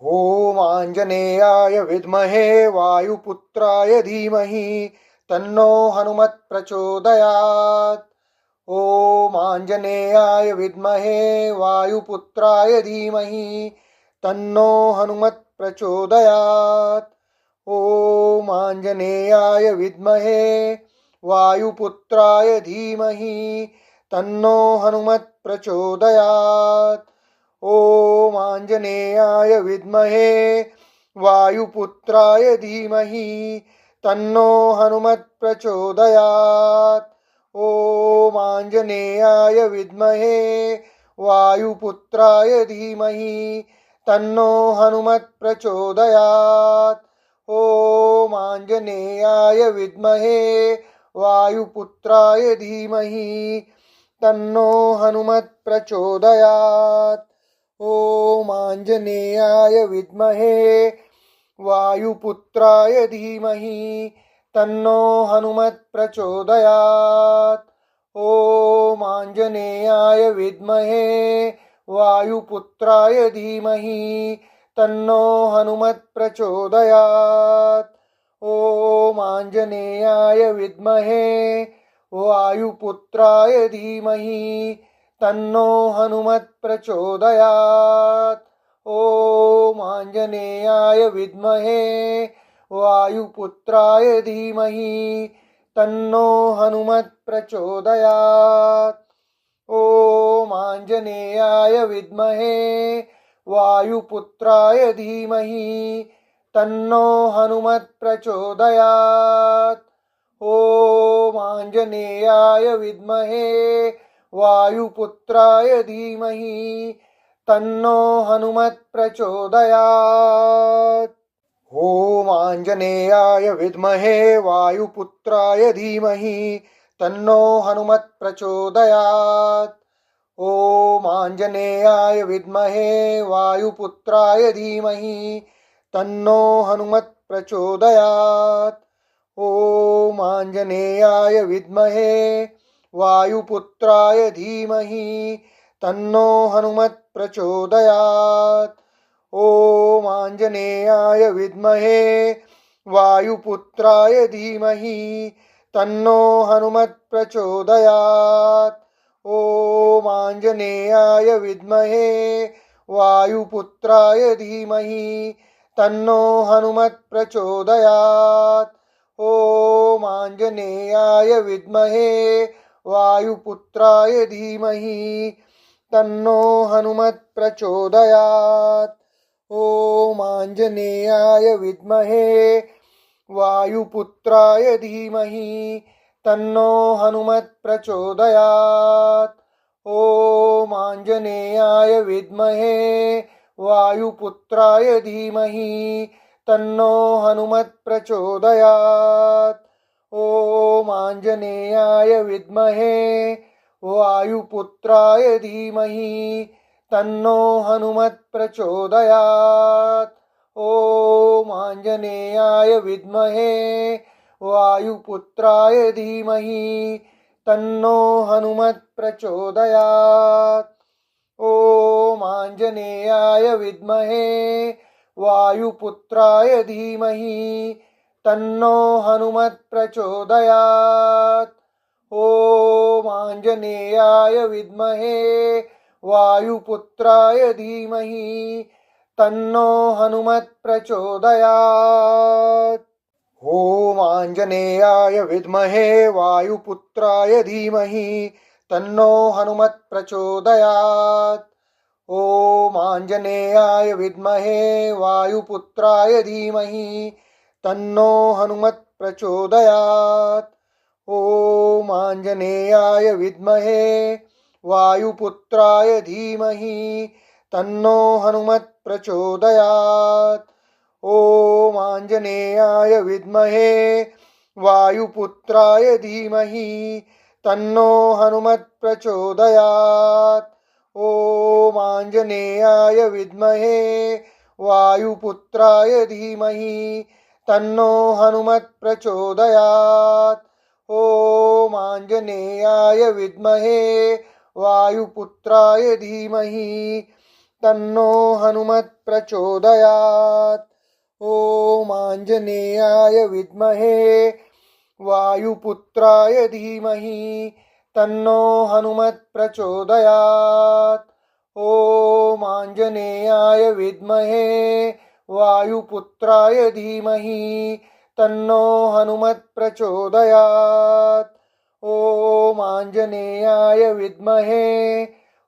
ॐ आञ्जनेयाय विद्महे वायुपुत्राय धीमहि तन्नो हनुमत् प्रचोदयात्। ॐ आञ्जनेयाय विद्महे वायुपुत्राय धीमहि तन्नो हनुमत् प्रचोदयात्। ॐ आञ्जनेयाय विद्महे वायुपुत्राय धीमहि तन्नो हनुमत् प्रचोदयात्। ॐ आञ्जनेयाय विद्महे वायुपुत्राय धीमहि तन्नो हनुमत् प्रचोदयात्। ॐ आञ्जनेयाय विद्महे वायुपुत्राय धीमहि तन्नो हनुमत् प्रचोदयात्। ॐ आञ्जनेयाय विद्महे वायुपुत्राय धीमहि तन्नो हनुमत् प्रचोदयात्। ॐ आञ्जनेयाय विद्महे वायुपुत्राय धीमहि तन्नो हनुमत् प्रचोदयात्। ॐ आञ्जनेयाय विद्महे वायुपुत्राय धीमहि तन्नो हनुमत् प्रचोदयात्। ॐ आञ्जनेयाय विद्महे वायुपुत्राय धीमहि तन्नो हनुमत् प्रचोदयात्। ॐ आञ्जनेयाय विद्महे वायुपुत्राय धीमहि तन्नो हनुमत् प्रचोदयात्। ॐ आञ्जनेयाय विद्महे वायुपुत्राय धीमहि तन्नो हनुमत् प्रचोदयात्। ॐ आञ्जनेयाय विद्महे वायुपुत्राय धीमहि तन्नो हनुमत् प्रचोदयात्। ॐ आञ्जनेयाय विद्महे वायुपुत्राय धीमहि तन्नो हनुमत् प्रचोदयात्। ॐ आञ्जनेयाय विद्महे वायुपुत्राय धीमहि तन्नो हनुमत् प्रचोदयात्। ॐ आञ्जनेयाय विद्महे वायुपुत्राय धीमहि तन्नो हनुमत् प्रचोदयात्। ॐ आञ्जनेयाय विद्महे वायुपुत्राय धीमहि तन्नो हनुमत् प्रचोदयात्। ॐ आञ्जनेयाय विद्महे वायुपुत्राय धीमहि तन्नो हनुमत् प्रचोदयात्। ॐ आञ्जनेयाय विद्महे वायुपुत्राय धीमहि तन्नो हनुमत् प्रचोदयात्। ॐ आञ्जनेयाय विद्महे वायुपुत्राय धीमहि तन्नो हनुमत् प्रचोदयात्। ॐ आञ्जनेयाय विद्महे वायुपुत्राय धीमहि तन्नो हनुमत् प्रचोदयात्। ॐ आञ्जनेयाय विद्महे वायुपुत्राय धीमहि तन्नो हनुमत् प्रचोदयात्। ॐ आञ्जनेयाय विद्महे वायुपुत्राय धीमहि तन्नो हनुमत् प्रचोदयात्। ॐ आञ्जनेयाय विद्महे वायुपुत्राय धीमहि तन्नो हनुमत् प्रचोदयात्। ॐ आञ्जनेयाय विद्महे वायुपुत्राय धीमहि तन्नो हनुमत् प्रचोदयात्। ॐ आञ्जनेयाय विद्महे वायुपुत्राय धीमहि तन्नो हनुमत् प्रचोदयात्। ॐ आञ्जनेयाय विद्महे वायुपुत्राय धीमहि तन्नो हनुमत् प्रचोदयात्। ॐ आञ्जनेयाय विद्महे वायुपुत्राय धीमहि तन्नो हनुमत् प्रचोदयात्। ॐ आञ्जनेयाय विद्महे वायुपुत्राय धीमहि तन्नो हनुमत् प्रचोदयात्। ॐ आञ्जनेयाय विद्महे वायुपुत्राय धीमहि तन्नो हनुमत् प्रचोदयात्। ॐ आञ्जनेयाय विद्महे वायुपुत्राय धीमहि तन्नो हनुमत् प्रचोदयात्। ॐ आञ्जनेयाय विद्महे वायुपुत्राय धीमहि तन्नो हनुमत् प्रचोदयात्। ॐ आञ्जनेयाय विद्महे वायुपुत्राय धीमहि तन्नो हनुमत् प्रचोदयात्। ॐ आञ्जनेयाय विद्महे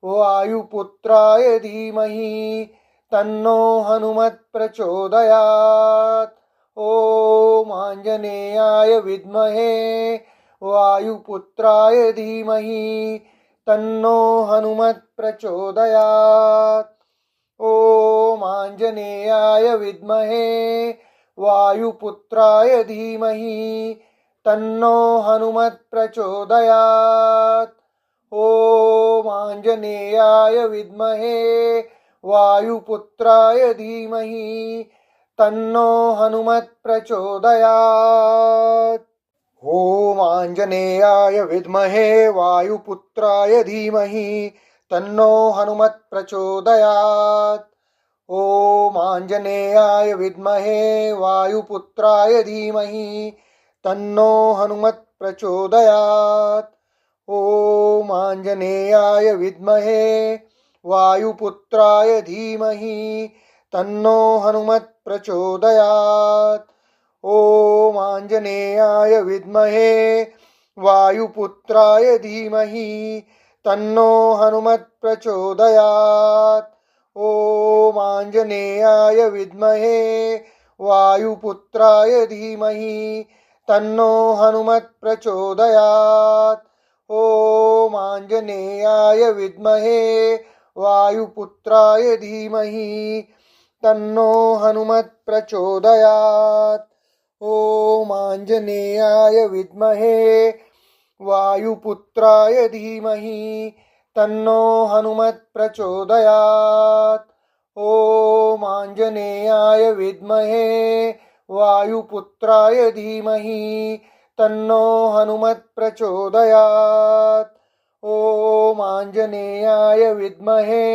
वायुपुत्राय धीमहि तन्नो हनुमत् प्रचोदयात्। ॐ आञ्जनेयाय विद्महे वायुपुत्राय धीमहि तन्नो हनुमत् प्रचोदयात्। ॐ आञ्जनेयाय विद्महे वायुपुत्राय धीमहि तन्नो हनुमत् प्रचोदयात्। ॐ आञ्जनेयाय विद्महे वायुपुत्राय धीमहि तन्नो हनुमत् प्रचोदयात्। ॐ आञ्जनेयाय विद्महे वायुपुत्राय धीमहि तन्नो हनुमत् प्रचोदयात्। ॐ आञ्जनेयाय विद्महे वायुपुत्राय धीमहि तन्नो हनुमत् प्रचोदयात्। ॐ आञ्जनेयाय विद्महे वायुपुत्राय धीमहि तन्नो हनुमत् प्रचोदयात्। ॐ आञ्जनेयाय विद्महे वायुपुत्राय धीमहि तन्नो हनुमत् प्रचोदयात्। ॐ आञ्जनेयाय विद्महे वायुपुत्राय धीमहि तन्नो हनुमत् प्रचोदयात्। ॐ आञ्जनेयाय विद्महे वायुपुत्राय धीमहि तन्नो हनुमत् प्रचोदयात्। ॐ आञ्जनेयाय विद्महे वायुपुत्राय धीमहि तन्नो हनुमत् प्रचोदयात्। ॐ आञ्जनेयाय विद्महे वायुपुत्राय धीमहि तन्नो हनुमत् प्रचोदयात्। ॐ आञ्जनेयाय विद्महे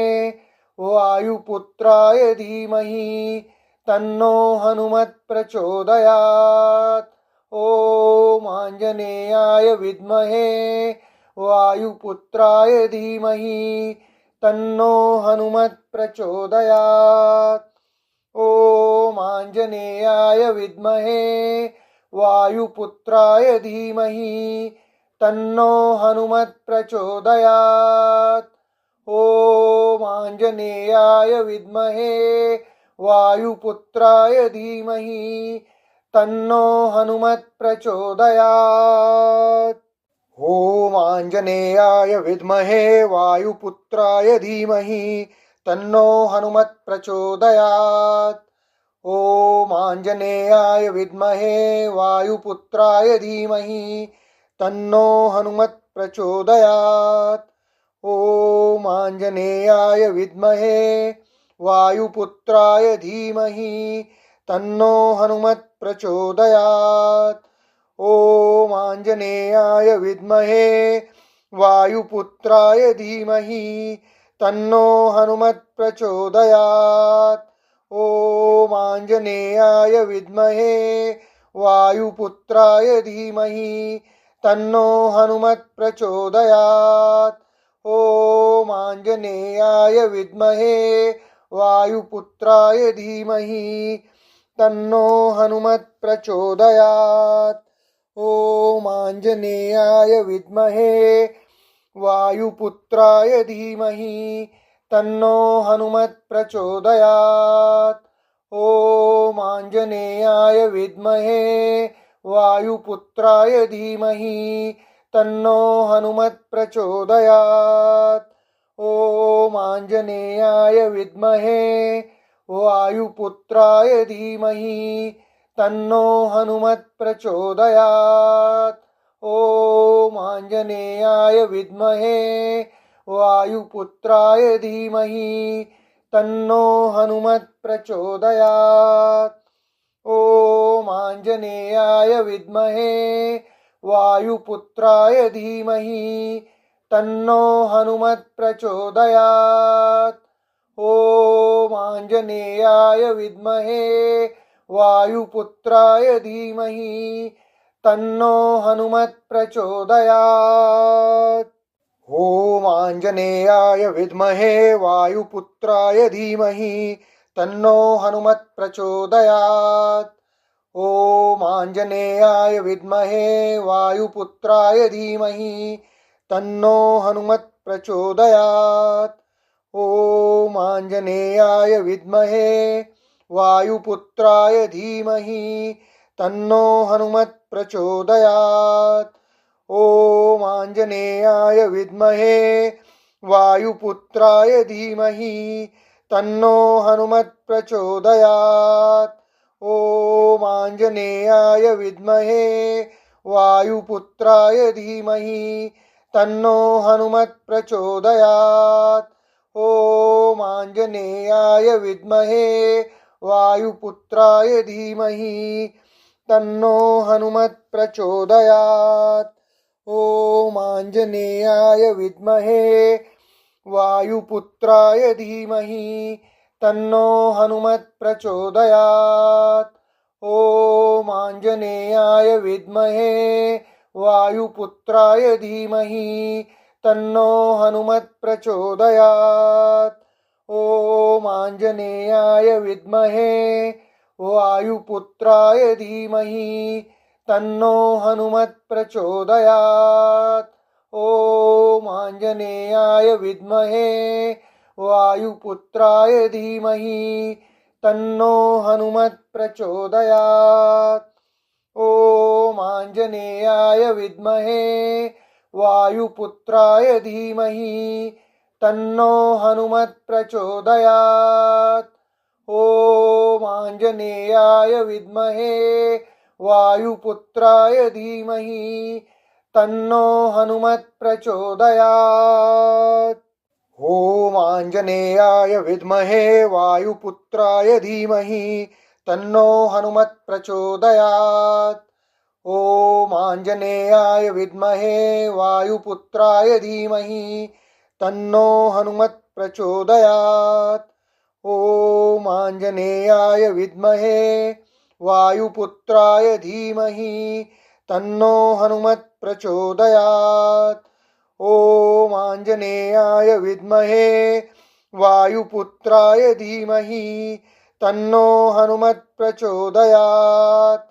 वायुपुत्राय धीमहि तन्नो हनुमत् प्रचोदयात्। ॐ आञ्जनेयाय विद्महे वायुपुत्राय धीमहि तन्नो हनुमत् प्रचोदयात्। ॐ आञ्जनेयाय विद्महे वायुपुत्राय धीमहि तन्नो हनुमत् प्रचोदयात्। ॐ आञ्जनेयाय विद्महे वायुपुत्राय धीमहि तन्नो हनुमत् प्रचोदयात्। ॐ आञ्जनेयाय विद्महे वायुपुत्राय धीमहि तन्नो हनुमत् प्रचोदयात्। ॐ आञ्जनेयाय विद्महे वायुपुत्राय धीमहि तन्नो हनुमत् प्रचोदयात्। ॐ आञ्जनेयाय विद्महे वायुपुत्राय धीमहि तन्नो हनुमत् प्रचोदयात्। ॐ आञ्जनेयाय विद्महे वायुपुत्राय धीमहि तन्नो हनुमत् प्रचोदयात्। ॐ आञ्जनेयाय विद्महे वायुपुत्राय धीमहि तन्नो हनुमत् प्रचोदयात्। ॐ आञ्जनेयाय विद्महे वायुपुत्राय धीमहि तन्नो हनुमत् प्रचोदयात्। ॐ आञ्जनेयाय विद्महे वायुपुत्राय धीमहि तन्नो हनुमत् प्रचोदयात्। ॐ आञ्जनेयाय विद्महे वायुपुत्राय धीमहि तन्नो हनुमत् प्रचोदयात्। ॐ आञ्जनेयाय विद्महे वायुपुत्राय धीमहि तन्नो हनुमत् प्रचोदयात्। ॐ आञ्जनेयाय विद्महे वायुपुत्राय धीमहि तन्नो हनुमत् प्रचोदयात्। ॐ आञ्जनेयाय विद्महे वायुपुत्राय धीमहि तन्नो हनुमत् प्रचोदयात्। ॐ आञ्जनेयाय विद्महे वायुपुत्राय धीमहि तन्नो हनुमत् प्रचोदयात्। ॐ आञ्जनेयाय विद्महे वायुपुत्राय धीमहि तन्नो हनुमत् प्रचोदयात्। ॐ आञ्जनेयाय विद्महे वायुपुत्राय धीमहि तन्नो हनुमत् प्रचोदयात्। ॐ आञ्जनेयाय विद्महे वायुपुत्राय धीमहि तन्नो हनुमत् प्रचोदयात्। ॐ आञ्जनेयाय विद्महे वायुपुत्राय धीमहि तन्नो हनुमत् प्रचोदयात्। ॐ आञ्जनेयाय विद्महे वायुपुत्राय धीमहि तन्नो हनुमत् प्रचोदयात्। ॐ आञ्जनेयाय विद्महे वायुपुत्राय धीमहि तन्नो हनुमत् प्रचोदयात्। ॐ आञ्जनेयाय विद्महे वायुपुत्राय धीमहि तन्नो हनुमत् प्रचोदयात्। ॐ आञ्जनेयाय विद्महे वायुपुत्राय धीमहि तन्नो हनुमत् प्रचोदयात्। ॐ आञ्जनेयाय विद्महे वायुपुत्राय धीमहि तन्नो हनुमत् प्रचोदयात्। ॐ आञ्जनेयाय विद्महे वायुपुत्राय धीमहि तन्नो हनुमत् प्रचोदयात्। ॐ आञ्जनेयाय विद्महे वायुपुत्राय धीमहि तन्नो हनुमत् प्रचोदयात्। ॐ आञ्जनेयाय विद्महे वायुपुत्राय धीमहि तन्नो हनुमत् प्रचोदयात्। ॐ आञ्जनेयाय विद्महे वायुपुत्राय धीमहि तन्नो हनुमत् प्रचोदयात्। ॐ आञ्जनेयाय विद्महे वायुपुत्राय धीमहि तन्नो हनुमत् प्रचोदयात्। ॐ आञ्जनेयाय विद्महे वायुपुत्राय धीमहि तन्नो हनुमत् प्रचोदयात्। ॐ आञ्जनेयाय विद्महे वायुपुत्राय धीमहि तन्नो हनुमत् प्रचोदयात्।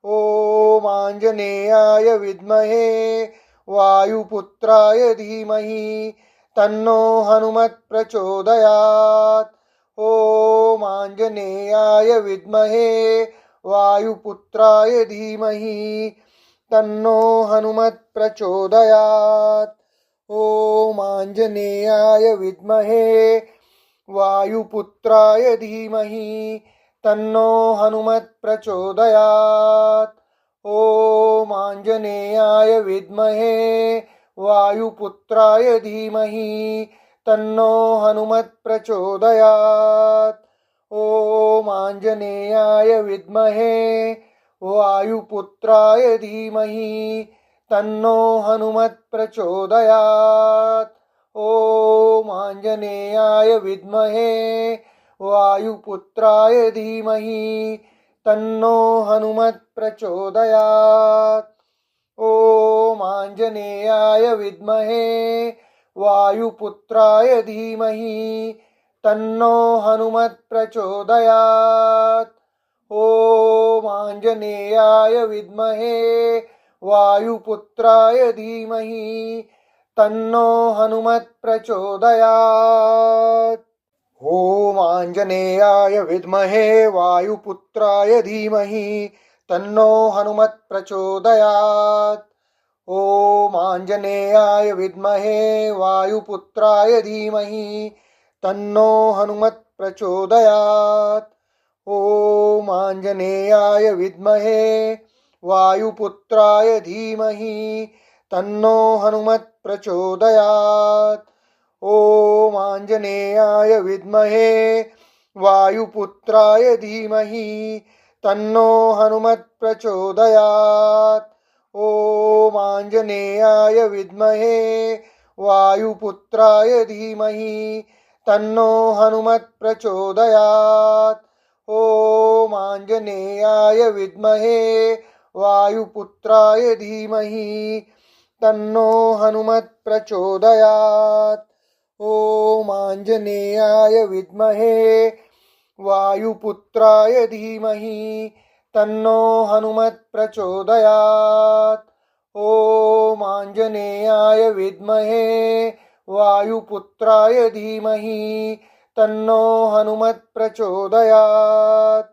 ॐ आञ्जनेयाय विद्महे वायुपुत्राय धीमहि तन्नो हनुमत् प्रचोदयात्। ॐ आञ्जनेयाय विद्महे वायुपुत्राय धीमहि तन्नो हनुमत् प्रचोदयात्। ॐ आञ्जनेयाय विद्महे वायुपुत्राय धीमहि तन्नो हनुमत् प्रचोदयात्। ॐ आञ्जनेयाय विद्महे वायुपुत्राय धीमहि तन्नो हनुमत् प्रचोदयात्। ॐ आञ्जनेयाय विद्महे वायुपुत्राय धीमहि तन्नो हनुमत् प्रचोदयात्। ॐ आञ्जनेयाय विद्महे वायुपुत्राय धीमहि तन्नो हनुमत् प्रचोदयात्। ॐ आञ्जनेयाय विद्महे वायुपुत्राय धीमहि तन्नो हनुमत् प्रचोदयात्। ॐ आञ्जनेयाय विद्महे वायुपुत्राय धीमहि तन्नो हनुमत् प्रचोदयात्। ॐ आञ्जनेयाय विद्महे वायुपुत्राय धीमहि तन्नो हनुमत् प्रचोदयात्। ॐ आञ्जनेयाय विद्महे वायुपुत्राय धीमहि तन्नो हनुमत् प्रचोदयात्। ॐ आञ्जनेयाय विद्महे वायुपुत्राय धीमहि तन्नो हनुमत् प्रचोदयात्। ॐ आञ्जनेयाय विद्महे वायुपुत्राय धीमहि तन्नो हनुमत् प्रचोदयात्। ॐ आञ्जनेयाय विद्महे वायुपुत्राय धीमहि तन्नो हनुमत् प्रचोदयात्। ॐ आञ्जनेयाय विद्महे वायुपुत्राय धीमहि तन्नो हनुमत् प्रचोदयात्। ॐ आञ्जनेयाय विद्महे वायुपुत्राय धीमहि तन्नो हनुमत् प्रचोदयात्। ॐ आञ्जनेयाय विद्महे वायुपुत्राय धीमहि तन्नो हनुमत् प्रचोदयात्।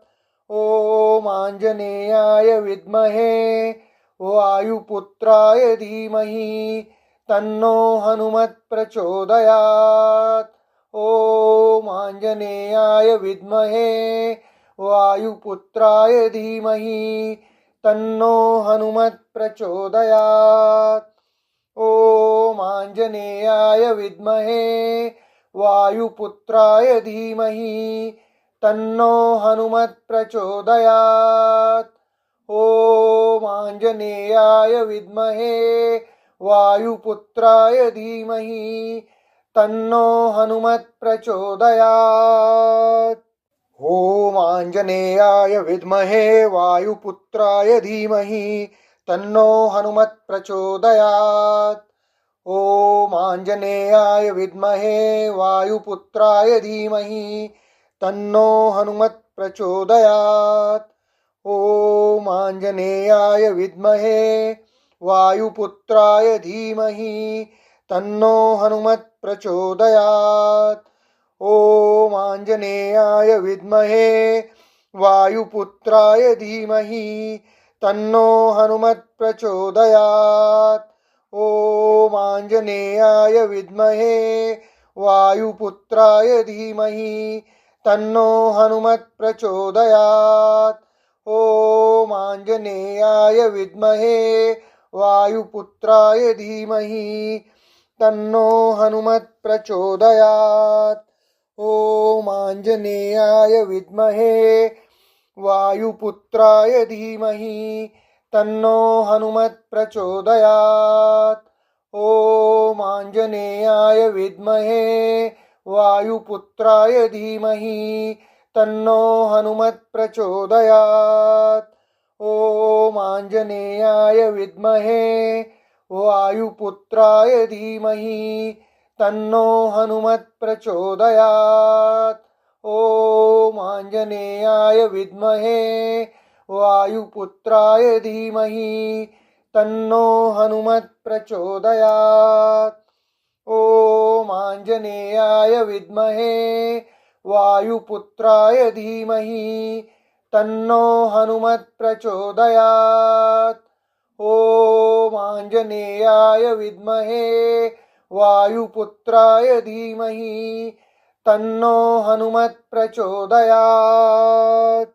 ॐ आञ्जनेयाय विद्महे वायुपुत्राय धीमहि तन्नो हनुमत् प्रचोदयात्। ॐ आञ्जनेयाय विद्महे वायुपुत्राय धीमहि तन्नो हनुमत् प्रचोदयात्। ॐ आञ्जनेयाय विद्महे वायुपुत्राय धीमहि तन्नो हनुमत् प्रचोदयात्। ॐ आञ्जनेयाय विद्महे वायुपुत्राय धीमहि तन्नो हनुमत् प्रचोदयात्। ॐ आञ्जनेयाय विद्महे वायुपुत्राय धीमहि तन्नो हनुमत् प्रचोदयात्। ॐ आञ्जनेयाय विद्महे वायुपुत्राय धीमहि तन्नो हनुमत् प्रचोदयात्। ॐ आञ्जनेयाय विद्महे वायुपुत्राय धीमहि तन्नो हनुमत् प्रचोदयात्। ॐ आञ्जनेयाय विद्महे वायुपुत्राय धीमहि तन्नो हनुमत् प्रचोदयात्। ॐ आञ्जनेयाय विद्महे वायुपुत्राय धीमहि तन्नो हनुमत् प्रचोदयात्। ॐ आञ्जनेयाय विद्महे वायुपुत्राय धीमहि तन्नो हनुमत् प्रचोदयात्। ॐ आञ्जनेयाय विद्महे वायुपुत्राय धीमहि तन्नो हनुमत् प्रचोदयात्। ॐ आञ्जनेयाय विद्महे वायुपुत्राय धीमहि तन्नो हनुमत् प्रचोदयात्। ॐ आञ्जनेयाय विद्महे वायुपुत्राय धीमहि तन्नो हनुमत् प्रचोदयात्। ॐ आञ्जनेयाय विद्महे वायुपुत्राय धीमहि तन्नो हनुमत् प्रचोदयात्। ॐ आञ्जनेयाय विद्महे वायुपुत्राय धीमहि तन्नो हनुमत् प्रचोदयात्। ॐ आञ्जनेयाय विद्महे वायुपुत्राय धीमहि तन्नो हनुमत् प्रचोदयात्।